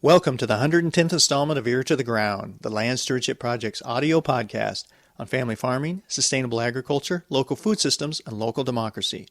Welcome to the 110th installment of Ear to the Ground, the Land Stewardship Project's audio podcast on family farming, sustainable agriculture, local food systems, and local democracy.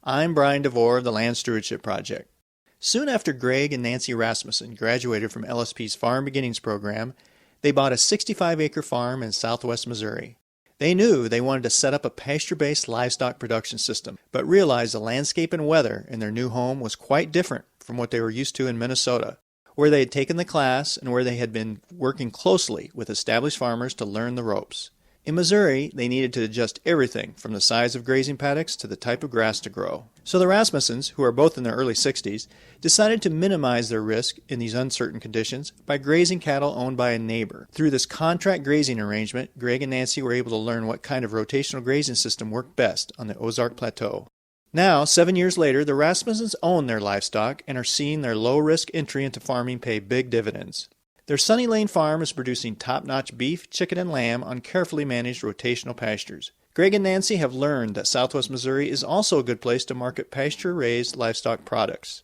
I'm Brian DeVore of the Land Stewardship Project. Soon after Greg and Nancy Rasmussen graduated from LSP's Farm Beginnings program, they bought a 65-acre farm in southwest Missouri. They knew they wanted to set up a pasture-based livestock production system, but realized the landscape and weather in their new home was quite different from what they were used to in Minnesota, where they had taken the class and where they had been working closely with established farmers to learn the ropes. In Missouri, they needed to adjust everything from the size of grazing paddocks to the type of grass to grow. So the Rasmussens, who are both in their early 60s, decided to minimize their risk in these uncertain conditions by grazing cattle owned by a neighbor. Through this contract grazing arrangement, Greg and Nancy were able to learn what kind of rotational grazing system worked best on the Ozark Plateau. Now, 7 years later, the Rasmussens own their livestock and are seeing their low-risk entry into farming pay big dividends. Their Sunny Lane farm is producing top-notch beef, chicken, and lamb on carefully managed rotational pastures. Greg and Nancy have learned that southwest Missouri is also a good place to market pasture-raised livestock products.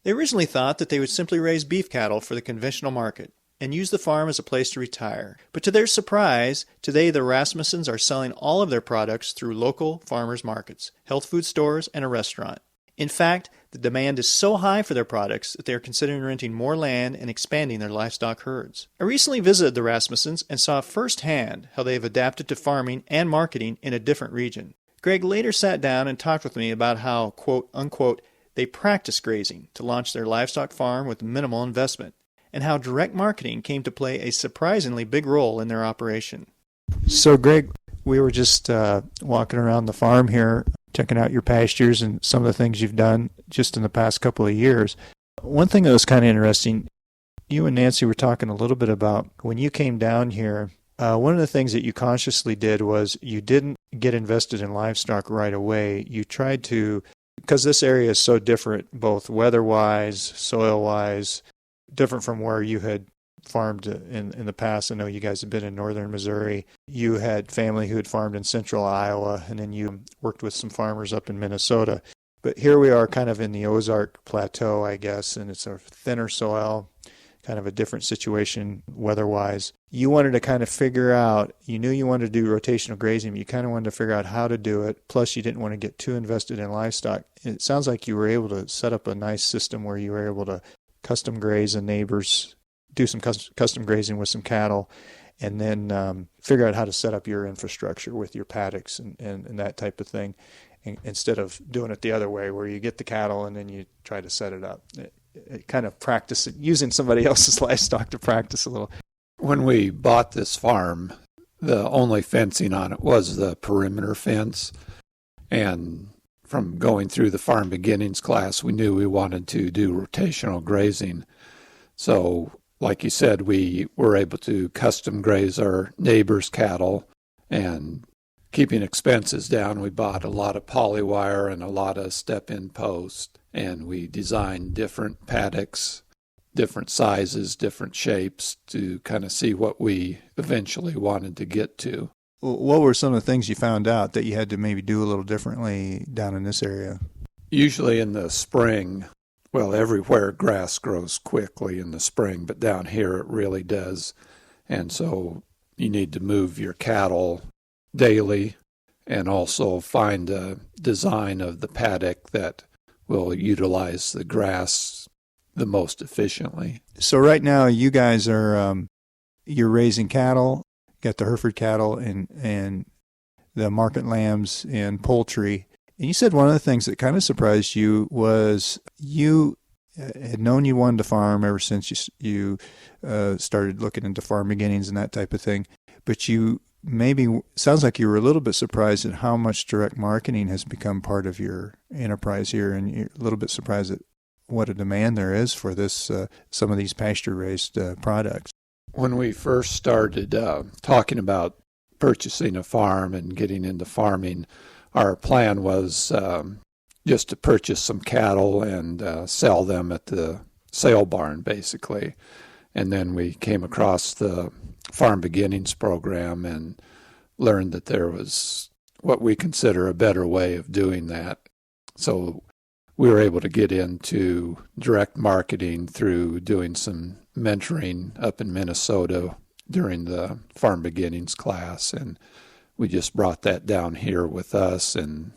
They originally thought that they would simply raise beef cattle for the conventional market and use the farm as a place to retire. But to their surprise, today the Rasmussens are selling all of their products through local farmers markets, health food stores, and a restaurant. In fact, the demand is so high for their products that they are considering renting more land and expanding their livestock herds. I recently visited the Rasmussens and saw firsthand how they have adapted to farming and marketing in a different region. Greg later sat down and talked with me about how, quote, unquote, they practice grazing to launch their livestock farm with minimal investment, and how direct marketing came to play a surprisingly big role in their operation. So, Greg, we were just walking around the farm here, checking out your pastures and some of the things you've done just in the past couple of years. One thing that was kind of interesting, you and Nancy were talking a little bit about when you came down here. One of the things that you consciously did was you didn't get invested in livestock right away. You tried to, because this area is so different, both weather-wise, soil-wise, different from where you had farmed in the past. I know you guys have been in northern Missouri. You had family who had farmed in central Iowa, and then you worked with some farmers up in Minnesota. But here we are kind of in the Ozark Plateau, I guess, and it's a thinner soil, kind of a different situation weather-wise. You wanted to kind of figure out, you knew you wanted to do rotational grazing, but you kind of wanted to figure out how to do it, plus you didn't want to get too invested in livestock. It sounds like you were able to set up a nice system where you were able to custom graze and neighbors, do some custom grazing with some cattle, and then figure out how to set up your infrastructure with your paddocks and that type of thing, instead of doing it the other way where you get the cattle and then you try to set it up. It kind of practice it, using somebody else's livestock to practice a little. When we bought this farm, the only fencing on it was the perimeter fence, and from going through the Farm Beginnings class, we knew we wanted to do rotational grazing. So, like you said, we were able to custom graze our neighbors' cattle, and keeping expenses down, we bought a lot of polywire and a lot of step-in posts, and we designed different paddocks, different sizes, different shapes to kind of see what we eventually wanted to get to. What were some of the things you found out that you had to maybe do a little differently down in this area? Usually in the spring, well, everywhere grass grows quickly in the spring, but down here it really does. And so you need to move your cattle daily and also find a design of the paddock that will utilize the grass the most efficiently. So right now you guys are, you're raising cattle, got the Hereford cattle and the market lambs and poultry. And you said one of the things that kind of surprised you was you had known you wanted to farm ever since you started looking into Farm Beginnings and that type of thing. But you maybe, sounds like you were a little bit surprised at how much direct marketing has become part of your enterprise here, and you're a little bit surprised at what a demand there is for this, some of these pasture-raised products. When we first started talking about purchasing a farm and getting into farming, our plan was just to purchase some cattle and sell them at the sale barn, basically. And then we came across the Farm Beginnings program and learned that there was what we consider a better way of doing that. So we were able to get into direct marketing through doing some mentoring up in Minnesota during the Farm Beginnings class, and we just brought that down here with us and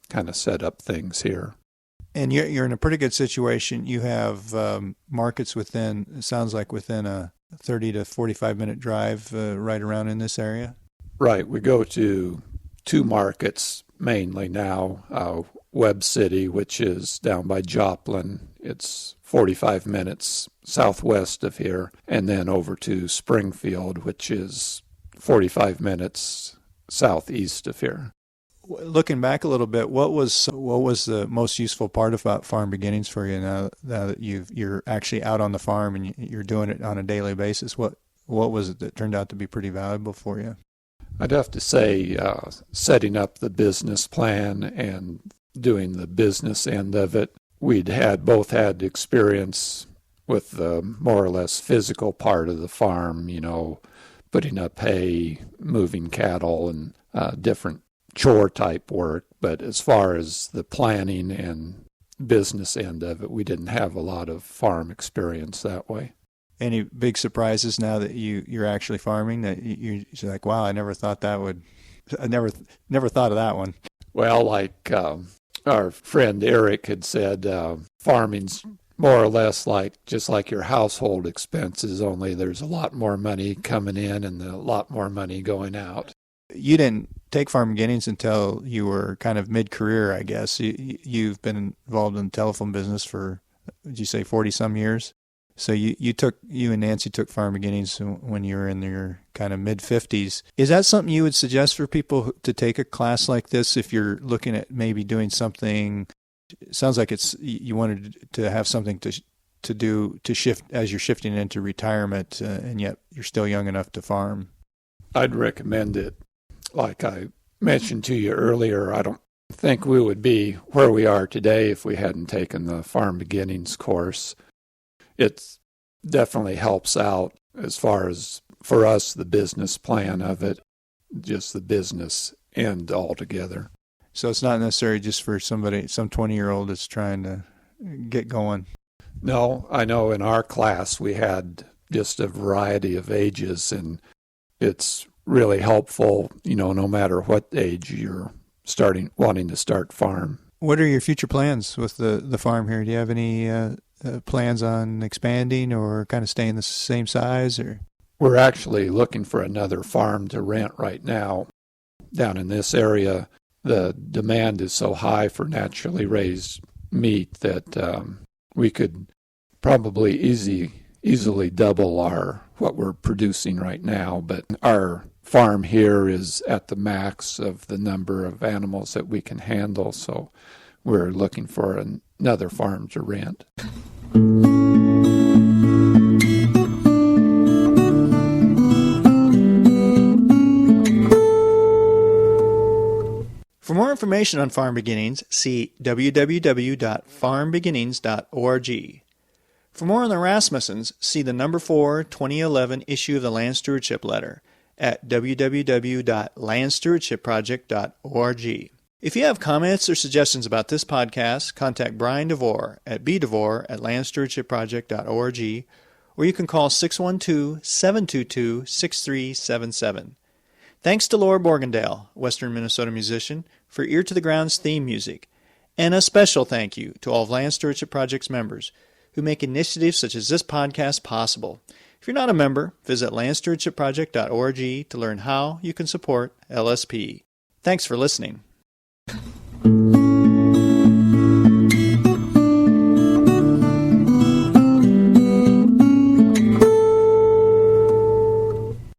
kind of set up things here. And you're in a pretty good situation. You have markets within, it sounds like within a 30 to 45-minute drive right around in this area? Right. We go to 2 markets mainly now. Webb City, which is down by Joplin. It's 45 minutes southwest of here. And then over to Springfield, which is 45 minutes southeast of here. Looking back a little bit, what was the most useful part about Farm Beginnings for you now that you're actually out on the farm and you're doing it on a daily basis? What was it that turned out to be pretty valuable for you? I'd have to say setting up the business plan and doing the business end of it. We'd both had experience with the more or less physical part of the farm, putting up hay, moving cattle, and different chore type work. But as far as the planning and business end of it, we didn't have a lot of farm experience that way. Any big surprises now that you're actually farming that you're like, wow, I never thought of that one? Well, like our friend Eric had said, farming's more or less just like your household expenses, only there's a lot more money coming in and a lot more money going out. You didn't take Farm Beginnings until you were kind of mid-career, I guess. You've been involved in the telephone business for, would you say, 40-some years? So you and Nancy took Farm Beginnings when you were in your kind of mid-50s. Is that something you would suggest for people to take a class like this if you're looking at maybe doing something? It sounds like you wanted to have something to do to shift as you're shifting into retirement, and yet you're still young enough to farm. I'd recommend it. Like I mentioned to you earlier, I don't think we would be where we are today if we hadn't taken the Farm Beginnings course. It definitely helps out as far as, for us, the business plan of it, just the business end altogether. So it's not necessarily just for some 20-year-old that's trying to get going. No, I know in our class we had just a variety of ages, and it's really helpful, no matter what age you're wanting to start farm. What are your future plans with the farm here? Do you have any plans on expanding or kind of staying the same size? Or we're actually looking for another farm to rent right now. Down in this area, the demand is so high for naturally raised meat that we could probably easily double what we're producing right now. But our farm here is at the max of the number of animals that we can handle, so we're looking for another farm to rent. For more information on Farm Beginnings, see www.farmbeginnings.org. For more on the Rasmussens, see the number 4 2011 issue of the Land Stewardship Letter at www.landstewardshipproject.org. If you have comments or suggestions about this podcast, contact Brian DeVore at bdevore@landstewardshipproject.org, or you can call 612-722-6377. Thanks to Laura Borgendale, Western Minnesota musician, for Ear to the Ground's theme music, and a special thank you to all of Land Stewardship Project's members who make initiatives such as this podcast possible. If you're not a member, visit landstewardshipproject.org to learn how you can support LSP. Thanks for listening.